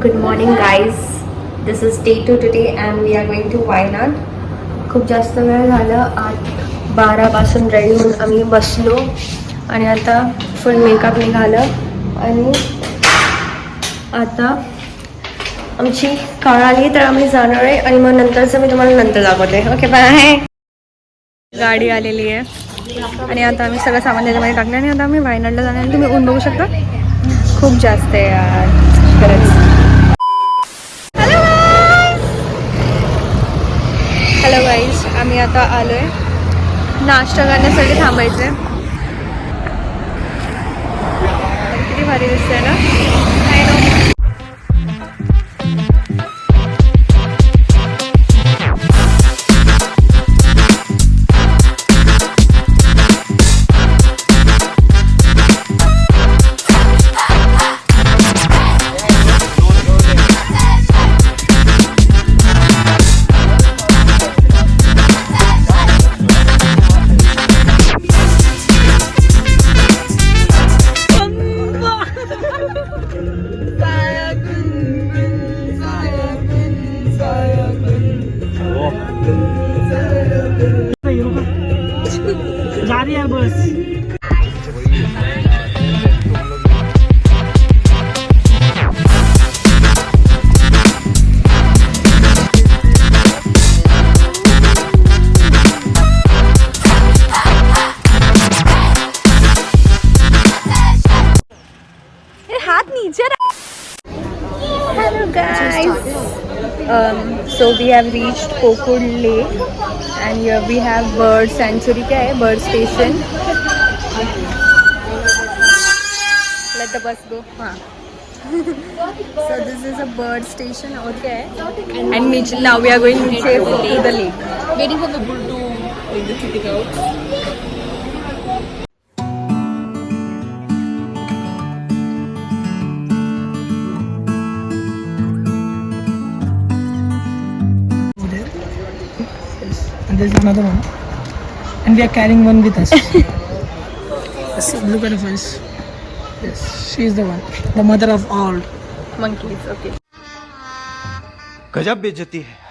Good morning guys. This is day 2 today and we are going to Wayanad. खूप जास्त वेळ झालं. 8:12 पासून रेडी होऊन आम्ही बसलो आणि आता फुल मेकअप निघालं आणि आता आमची कार आली तर आम्ही जाणार आहे आणि मग नंतरचं मी तुम्हाला नंतर दाखवते. Okay bye. गाडी आलेली आहे आणि आता आम्ही सगळं सामान त्याच्यामध्ये टाकलं आणि आता आम्ही वायनाडला जाणार आणि तुम्ही ऊन बघू शकता खूप जास्त आहे यार खरंच. हॅलो गाईज, आम्ही आता आलो आहे नाश्ता करण्यासाठी थांबायचं आहे. किती भारी दिसतंय ना. I know. जा रही है बस. हाथ नीचे. Hello guys. So we have reached Kokud Lake and here we have bird sanctuary. क्या है? Bird station. Let the bus go. हाँ. So this is a bird station. और क्या है? And Mitchell, now we are going to the lake. Waiting for the bull to take the ticket out. And there's another one, and we are carrying one with us. Yes, look at the face. Yes, she is the one, the mother of all. Monkeys. Okay. गजब बेइज्जती है.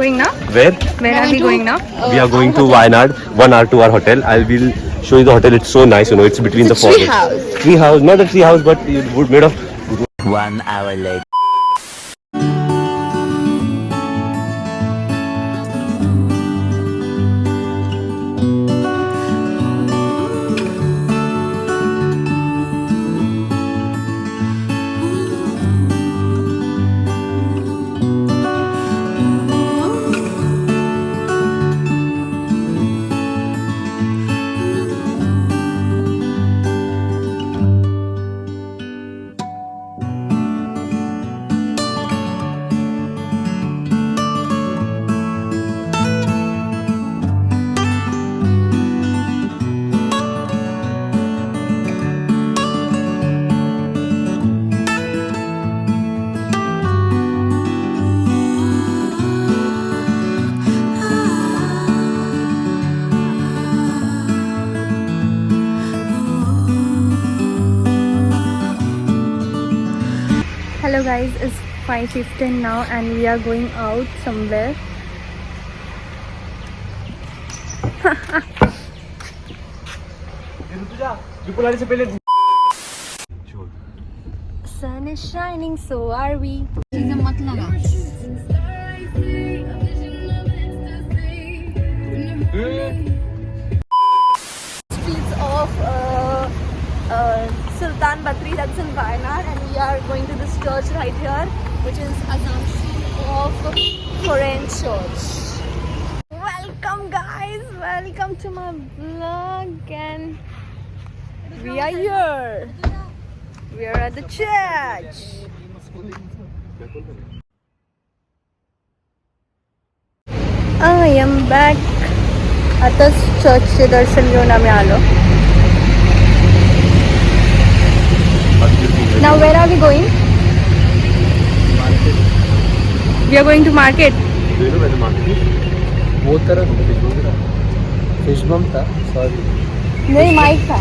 Going now? Where? Where are we going now? We are going to Wayanad, 1 hour to our hotel. I will show you the hotel. It's so nice, you know. It's between the forests. Tree house, not a tree house, but wood made of. 1 hour later. Hello guys, it's 5:15 now and we are going out somewhere. Sun is shining, so are we. चीजें मत लगा. Sultan Batri, that's in Wayanad, and we are going to this church right here, which is Assumption of Foreign Church. Welcome guys, welcome to my vlog, and we are here. We are at the church. I am back. आताच चर्चचे दर्शन घेऊन आम्ही आलो. Now where are we going? We are going to market. Do you know where the market is? वो तरफ fish बम था. Sorry. नहीं mic था.